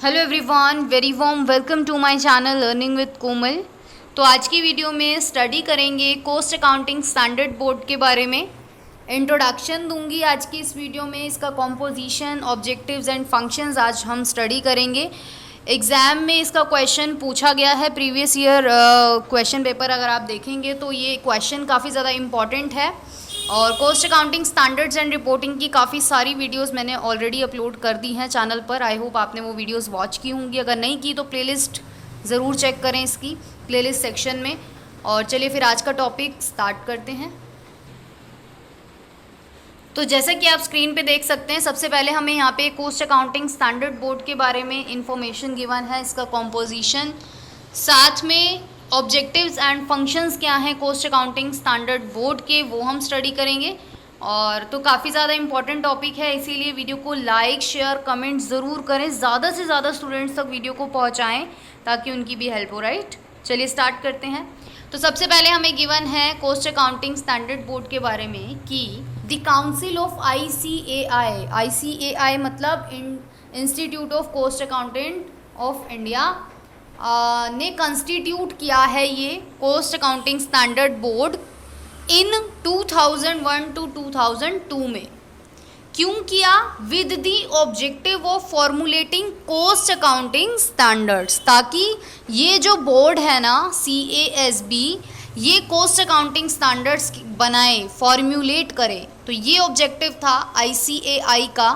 Hello everyone, very warm welcome to my channel learning with Komal. तो आज की video में स्टडी करेंगे कॉस्ट अकाउंटिंग स्टैंडर्ड बोर्ड के बारे में। इंट्रोडक्शन दूंगी आज की इस वीडियो में, इसका कॉम्पोजिशन, ऑब्जेक्टिव्स एंड फंक्शंस आज हम स्टडी करेंगे। एग्ज़ाम में इसका क्वेश्चन पूछा गया है, प्रीवियस ईयर क्वेश्चन पेपर अगर आप देखेंगे तो ये क्वेश्चन काफ़ी ज़्यादा इम्पॉर्टेंट है। और cost accounting standards and reporting की काफ़ी सारी वीडियोस मैंने ऑलरेडी अपलोड कर दी हैं चैनल पर। आई होप आपने वो वीडियोस वॉच की होंगी, अगर नहीं की तो प्लेलिस्ट ज़रूर चेक करें इसकी प्लेलिस्ट सेक्शन में। और चलिए फिर आज का टॉपिक स्टार्ट करते हैं। तो जैसा कि आप स्क्रीन पे देख सकते हैं, सबसे पहले हमें यहाँ पे कॉस्ट अकाउंटिंग स्टैंडर्ड बोर्ड के बारे में इंफॉर्मेशन गिवन है, इसका कॉम्पोजिशन, साथ में ऑब्जेक्टिव्स एंड फंक्शंस क्या हैं कॉस्ट अकाउंटिंग स्टैंडर्ड बोर्ड के, वो हम स्टडी करेंगे। और तो काफ़ी ज़्यादा इंपॉर्टेंट टॉपिक है, इसीलिए वीडियो को लाइक, शेयर, कमेंट ज़रूर करें, ज़्यादा से ज़्यादा स्टूडेंट्स तक वीडियो को पहुँचाएँ ताकि उनकी भी हेल्प हो। राइट, चलिए स्टार्ट करते हैं। तो सबसे पहले हमें गिवन है कॉस्ट अकाउंटिंग स्टैंडर्ड बोर्ड के बारे में कि the council of ICAI, ICAI मतलब institute of cost accountant of India ने कंस्टिट्यूट किया है ये cost accounting standard board in 2001 to 2002 में। क्यों किया? With the objective of formulating cost accounting standards, ताकि ये जो बोर्ड है ना CASB, ये कॉस्ट अकाउंटिंग स्टैंडर्ड्स बनाए, फॉर्मुलेट करे। तो ये ऑब्जेक्टिव था ICAI का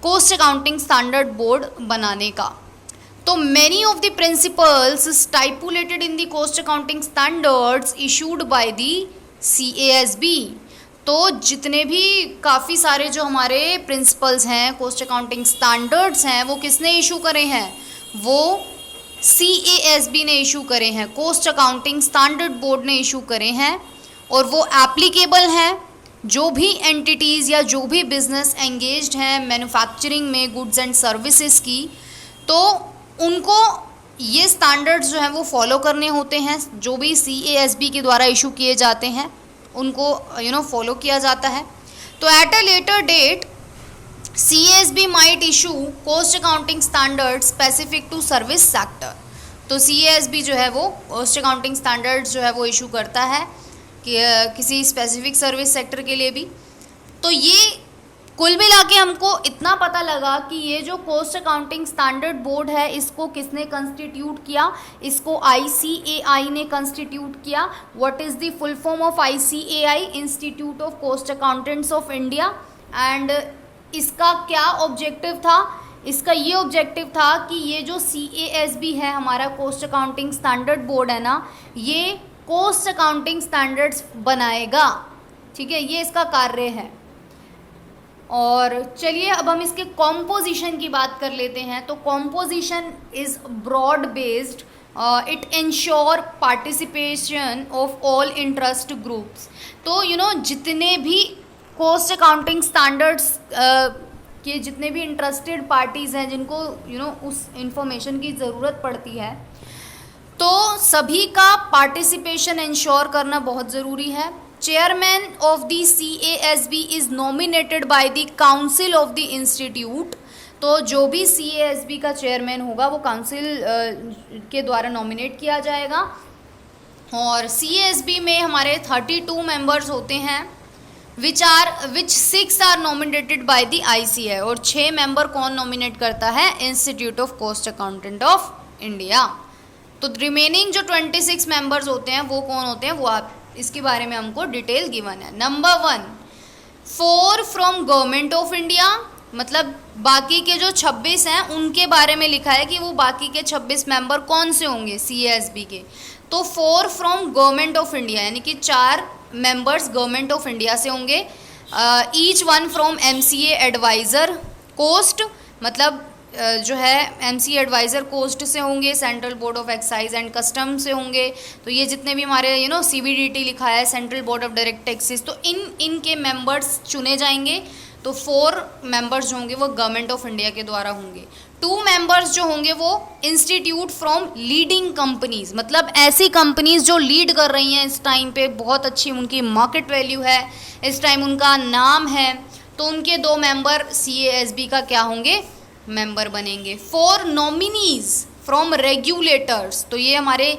कॉस्ट अकाउंटिंग स्टैंडर्ड बोर्ड बनाने का। तो many of the principles stipulated in the cost accounting standards issued by the CASB। तो जितने भी काफ़ी सारे जो हमारे प्रिंसिपल्स हैं, कॉस्ट अकाउंटिंग स्टैंडर्ड्स हैं, वो किसने इशू करे हैं? वो CASB ने इशू करे हैं, कॉस्ट अकाउंटिंग स्टैंडर्ड बोर्ड ने इशू करे हैं। और वो एप्लीकेबल हैं जो भी एंटिटीज़ या जो भी बिजनेस एंगेज्ड हैं मैन्युफैक्चरिंग में गुड्स एंड सर्विसेज की, तो उनको ये स्टैंडर्ड्स जो हैं वो फॉलो करने होते हैं। जो भी CASB के द्वारा इशू किए जाते हैं उनको फॉलो किया जाता है। तो at a later date CASB might issue cost accounting standard specific to service sector. तो CASB जो है वो कॉस्ट अकाउंटिंग स्टैंडर्ड्स जो है वो इशू करता है कि किसी स्पेसिफिक सर्विस सेक्टर के लिए भी। तो ये कुल मिला के हमको इतना पता लगा कि ये जो कॉस्ट अकाउंटिंग स्टैंडर्ड बोर्ड है, इसको किसने कंस्टिट्यूट किया? इसको ICAI ने कंस्टिट्यूट किया। What is the full form of ICAI? Institute of cost accountants of India. And इसका क्या ऑब्जेक्टिव था? इसका ये ऑब्जेक्टिव था कि ये जो CASB है, हमारा कॉस्ट अकाउंटिंग स्टैंडर्ड बोर्ड है ना, ये कॉस्ट अकाउंटिंग स्टैंडर्ड्स बनाएगा। ठीक है, ये इसका कार्य है। और चलिए अब हम इसके कॉम्पोजिशन की बात कर लेते हैं। तो composition is broad based, it ensure participation of all interest groups. तो जितने भी कॉस्ट अकाउंटिंग स्टैंडर्ड्स के जितने भी इंटरेस्टेड पार्टीज़ हैं, जिनको उस इंफॉर्मेशन की ज़रूरत पड़ती है, तो सभी का पार्टिसिपेशन इंश्योर करना बहुत ज़रूरी है। Chairman of the CASB is nominated by the council of the institute. तो जो भी CASB का चेयरमैन होगा वो काउंसिल के द्वारा नॉमिनेट किया जाएगा। और CASB में हमारे 32 मेंबर्स होते हैं, which 6 are nominated by the ICAI। और 6 मेंबर कौन नॉमिनेट करता है? Institute of cost accountant of India. तो रिमेनिंग जो 26 मेंबर्स होते हैं वो कौन होते हैं, वो आप इसके बारे में हमको डिटेल गिवन है। Number 1, 4 from government of India, मतलब बाकी के जो 26 हैं उनके बारे में लिखा है कि वो बाकी के 26 मेंबर कौन से होंगे CASB के। तो 4 फ्रॉम गवर्नमेंट ऑफ इंडिया, यानी कि 4 मेंबर्स गवर्नमेंट ऑफ इंडिया से होंगे। Each one from MCA adviser cost, मतलब जो है MCA एडवाइज़र कोस्ट से होंगे, central board of excise and custom से होंगे। तो ये जितने भी हमारे CBDT लिखा है, central board of direct taxes, तो इनके मेंबर्स चुने जाएंगे। तो 4 मेंबर्स जो होंगे वो गवर्नमेंट ऑफ इंडिया के द्वारा होंगे। 2 मेंबर्स जो होंगे वो इंस्टीट्यूट फ्रॉम लीडिंग कंपनीज, मतलब ऐसी कंपनीज जो लीड कर रही हैं इस टाइम पे, बहुत अच्छी उनकी मार्केट वैल्यू है, इस टाइम उनका नाम है। तो उनके 2 मेंबर CASB का क्या होंगे? मेंबर बनेंगे। 4 नॉमिनीज फ्रॉम रेगुलेटर्स, तो ये हमारे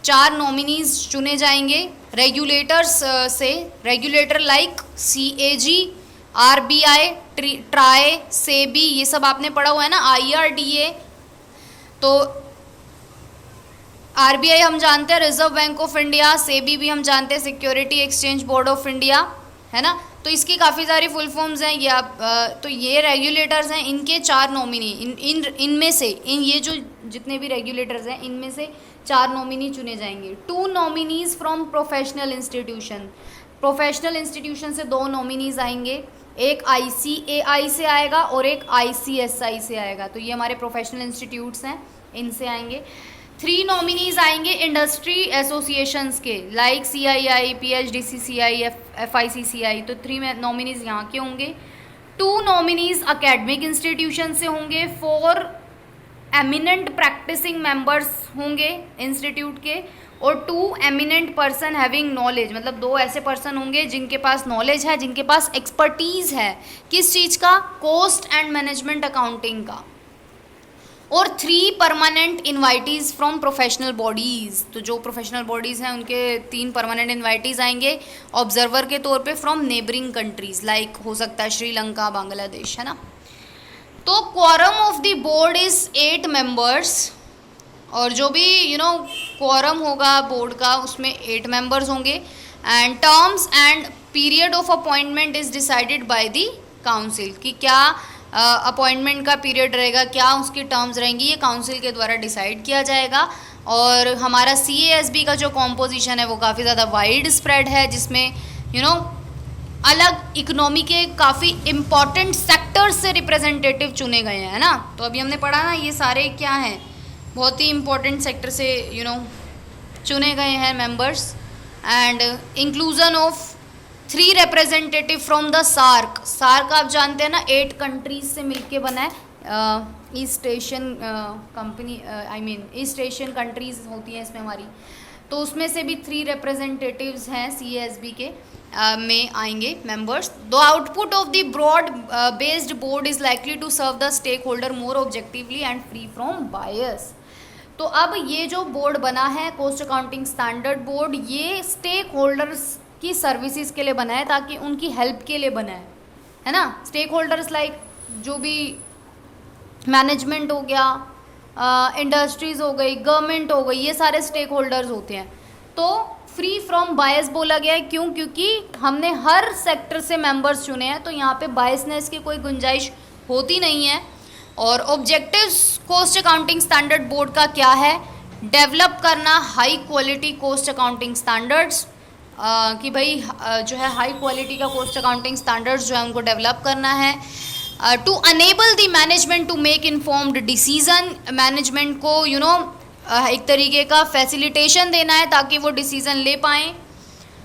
4 नॉमिनीज चुने जाएंगे रेगुलेटर्स से। Regulator like CAG, RBI, try, SEBI, ये सब आपने पढ़ा हुआ है ना, IRDA। तो RBI हम जानते हैं reserve bank of India, SEBI भी हम जानते हैं security exchange board of India, है ना। तो इसकी काफ़ी सारी फुल फॉर्म्स हैं ये आप तो ये रेगुलेटर्स हैं, इनके 4 नॉमिनी इनमें से ये जो जितने भी रेगुलेटर्स हैं इनमें से 4 नॉमिनी चुने जाएंगे। 2 nominees from professional institution, professional institution से 2 नॉमिनीज आएंगे, एक ICAI से आएगा और एक ICSI से आएगा। तो ये हमारे प्रोफेशनल इंस्टीट्यूट्स हैं, इनसे आएंगे। 3 नॉमिनीज आएंगे इंडस्ट्री एसोसिएशंस के लाइक CII, PHDCCI, FICCI, तो 3 नॉमिनीज यहाँ के होंगे। 2 नॉमिनीज अकेडमिक इंस्टीट्यूशन से होंगे, 4 एमिनेंट प्रैक्टिसिंग मेंबर्स होंगे इंस्टीट्यूट के, और 2 एमिनेंट पर्सन हैविंग नॉलेज, मतलब 2 ऐसे पर्सन होंगे जिनके पास नॉलेज है, जिनके पास एक्सपर्टीज़ है किस चीज़ का, कोस्ट एंड मैनेजमेंट अकाउंटिंग का। और 3 परमानेंट इन्वाइटीज़ फ्रॉम प्रोफेशनल बॉडीज़, तो जो प्रोफेशनल बॉडीज़ हैं उनके 3 परमानेंट इन्वाइटीज़ आएंगे ऑब्जर्वर के तौर पे फ्रॉम नेबरिंग कंट्रीज़, लाइक हो सकता है श्रीलंका, बांग्लादेश, है ना। तो quorum of the board is 8 members, और जो भी क्वारम होगा बोर्ड का उसमें 8 मेंबर्स होंगे। And terms and period of appointment is decided by the council, कि क्या अपॉइंटमेंट का पीरियड रहेगा, क्या उसकी टर्म्स रहेंगी, ये काउंसिल के द्वारा डिसाइड किया जाएगा। और हमारा CASB का जो कॉम्पोजिशन है वो काफ़ी ज़्यादा वाइड स्प्रेड है, जिसमें अलग इकोनॉमी के काफ़ी इम्पॉर्टेंट सेक्टर्स से रिप्रेजेंटेटिव चुने गए हैं, है ना। तो अभी हमने पढ़ा ना, ये सारे क्या हैं, बहुत ही इम्पोर्टेंट सेक्टर से चुने गए हैं members. And inclusion of 3 representative from the SAARC, SAARC आप जानते हैं ना 8 कंट्रीज से मिलके बना है, east Asian company east Asian countries होती हैं इसमें हमारी, तो उसमें से भी 3 रिप्रेजेंटेटिव्स हैं CASB के में आएंगे members. The output of the broad based board is likely to serve the stakeholder more objectively and free from bias. तो अब ये जो बोर्ड बना है कॉस्ट अकाउंटिंग स्टैंडर्ड बोर्ड, ये स्टेक होल्डर्स की सर्विसेज के लिए बना है, ताकि उनकी हेल्प के लिए बना है ना। स्टेक होल्डर्स लाइक जो भी मैनेजमेंट हो गया, इंडस्ट्रीज हो गई, गवर्नमेंट हो गई, ये सारे स्टेक होल्डर्स होते हैं। तो फ्री फ्रॉम बायस बोला गया है, क्यों? क्योंकि हमने हर सेक्टर से मेंबर्स चुने हैं, तो यहाँ पे बायसनेस की कोई गुंजाइश होती नहीं है। और objectives cost accounting standard board का क्या है? डेवलप करना high quality cost accounting standards, कि भाई जो है हाई क्वालिटी का कॉस्ट अकाउंटिंग स्टैंडर्ड्स जो है उनको डेवलप करना है। To enable the management to make informed decision, management को एक तरीके का फैसिलिटेशन देना है ताकि वो डिसीजन ले पाएँ।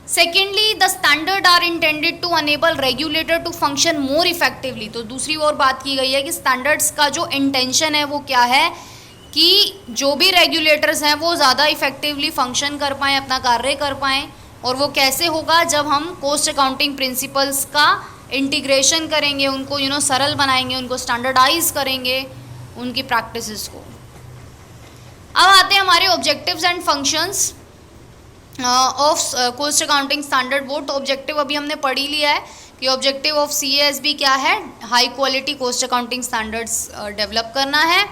Secondly, the standard are intended to enable regulator to function more effectively. तो दूसरी ओर बात की गई है कि स्टैंडर्ड्स का जो इंटेंशन है वो क्या है, कि जो भी रेगुलेटर्स हैं वो ज़्यादा इफेक्टिवली फंक्शन कर पाएँ, अपना कार्य कर पाएँ। और वो कैसे होगा? जब हम कॉस्ट अकाउंटिंग प्रिंसिपल्स का इंटीग्रेशन करेंगे, उनको सरल बनाएंगे, उनको स्टैंडर्डाइज करेंगे उनकी प्रैक्टिसेस को। अब आते हैं हमारे objectives and functions of cost accounting standard board. तो ऑब्जेक्टिव अभी हमने पढ़ ही लिया है कि ऑब्जेक्टिव ऑफ CASB क्या है, high quality cost accounting standards develop करना है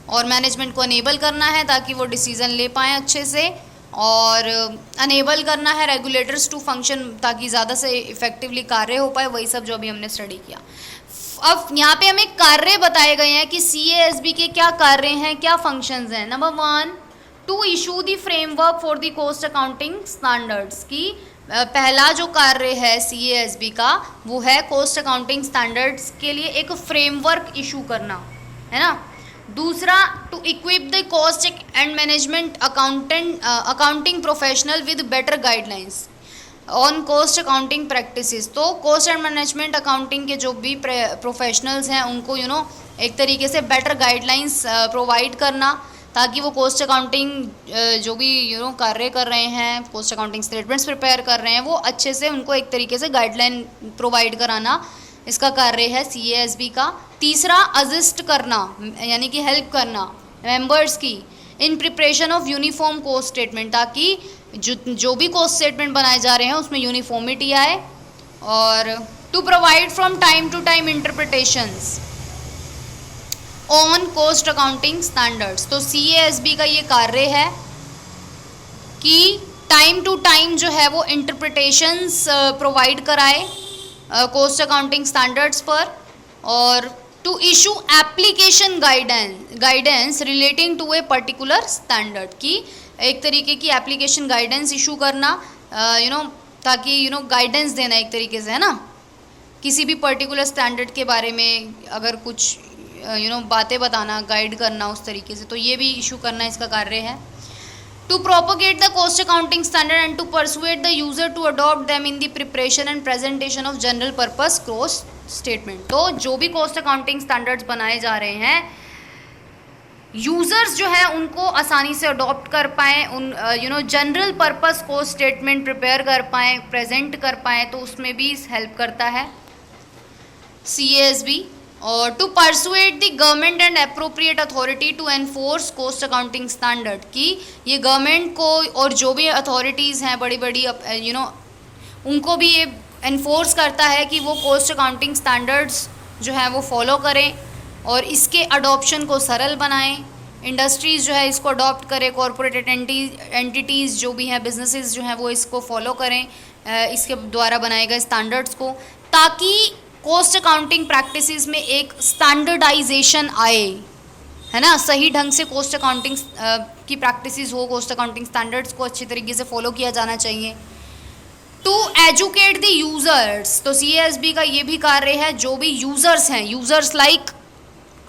और मैनेजमेंट को अनेबल करना है ताकि वो डिसीजन ले पाएँ अच्छे से, और अनेबल करना है रेगुलेटर्स टू फंक्शन ताकि ज़्यादा से इफेक्टिवली कार्य हो पाए, वही सब जो अभी हमने स्टडी किया। अब यहाँ पे हमें कार्य बताए गए हैं कि CASB के क्या कार्य हैं, क्या फंक्शंस हैं। Number 1, to issue the framework for the cost accounting standards, की पहला जो कार्य है CASB का वो है कॉस्ट अकाउंटिंग स्टैंडर्ड्स के लिए एक फ्रेमवर्क इशू करना, है ना। दूसरा, to equip the cost and management accounting professional with better guidelines on cost accounting practices. तो कॉस्ट एंड मैनेजमेंट अकाउंटिंग के जो भी प्रोफेशनल्स हैं उनको एक तरीके से बेटर गाइडलाइंस प्रोवाइड करना, ताकि वो कॉस्ट अकाउंटिंग जो भी कार्य कर रहे हैं, कॉस्ट अकाउंटिंग स्टेटमेंट्स प्रिपेयर कर रहे हैं, वो अच्छे से उनको एक तरीके से गाइडलाइन प्रोवाइड कराना इसका कार्य है CASB का। तीसरा, असिस्ट करना यानी कि हेल्प करना मेंबर्स की in preparation of uniform cost statement, ताकि जो भी कोस्ट स्टेटमेंट बनाए जा रहे हैं उसमें यूनिफॉर्मिटी आए। और to provide from time to time interpretations on cost accounting standards. तो CASB का ये कार्य है कि टाइम टू टाइम जो है वो इंटरप्रिटेशंस प्रोवाइड कराए कोस्ट अकाउंटिंग स्टैंडर्ड्स पर, और to issue application guidance relating to a particular standard, की एक तरीके की एप्लीकेशन गाइडेंस इशू करना, ताकि गाइडेंस देना एक तरीके से, है ना, किसी भी पर्टिकुलर स्टैंडर्ड के बारे में अगर कुछ बातें बताना, गाइड करना उस तरीके से, तो ये भी इशू करना इसका कार्य है। To propagate the cost accounting standard and to persuade the user to adopt them in the preparation and presentation of general purpose cost statement. तो जो भी कोस्ट अकाउंटिंग स्टैंडर्ड्स बनाए जा रहे हैं, यूजर्स जो है उनको आसानी से अडॉप्ट कर पाएँ, उन general purpose cost statement prepare कर पाएँ, प्रेजेंट कर पाएँ, तो उसमें भी हेल्प करता है CASB। और to persuade the government and appropriate authority to enforce cost accounting standard, की ये गवर्नमेंट को और जो भी अथॉरिटीज़ हैं बड़ी बड़ी उनको भी ये एनफोर्स करता है कि वो कोस्ट अकाउंटिंग स्टैंडर्ड्स जो है वो फॉलो करें और इसके अडॉप्शन को सरल बनाएं। इंडस्ट्रीज़ जो है इसको अडॉप्ट करें, कॉरपोरेट एंटिटीज़ जो भी हैं, बिजनेसेस जो हैं वो इसको फॉलो करें, इसके द्वारा बनाए गए स्टैंडर्ड्स को, ताकि कोस्ट अकाउंटिंग प्रैक्टिसेस में एक स्टैंडर्डाइजेशन आए, है ना, सही ढंग से कोस्ट अकाउंटिंग की प्रैक्टिसेस हो, कोस्ट अकाउंटिंग स्टैंडर्ड्स को अच्छी तरीके से फॉलो किया जाना चाहिए। टू एजुकेट द यूज़र्स, तो CASB का ये भी कार्य है, जो भी यूज़र्स हैं, यूज़र्स लाइक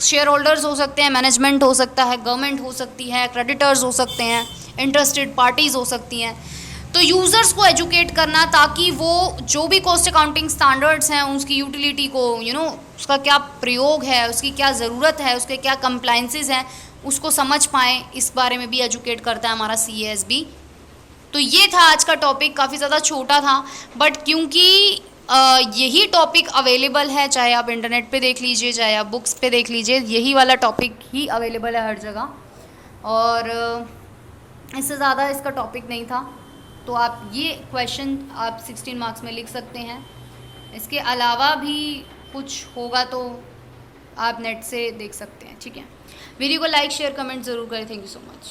शेयर होल्डर्स हो सकते हैं, मैनेजमेंट हो सकता है, गवर्नमेंट हो सकती है, क्रेडिटर्स हो सकते हैं, इंटरेस्टेड पार्टीज़ हो सकती हैं, तो यूज़र्स को एजुकेट करना, ताकि वो जो भी कोस्ट अकाउंटिंग स्टैंडर्ड्स हैं उसकी यूटिलिटी को, उसका क्या प्रयोग है, उसकी क्या ज़रूरत है, उसके क्या कंप्लाइंसेस हैं, उसको समझ पाएँ, इस बारे में भी एजुकेट करता है हमारा CASB। तो ये था आज का टॉपिक, काफ़ी ज़्यादा छोटा था, बट क्योंकि यही टॉपिक अवेलेबल है, चाहे आप इंटरनेट पे देख लीजिए, चाहे आप बुक्स पे देख लीजिए, यही वाला टॉपिक ही अवेलेबल है हर जगह, और इससे ज़्यादा इसका टॉपिक नहीं था। तो आप ये क्वेश्चन आप 16 मार्क्स में लिख सकते हैं। इसके अलावा भी कुछ होगा तो आप नेट से देख सकते हैं, ठीक है। वीडियो को लाइक शेयर कमेंट ज़रूर करें। Thank you so much.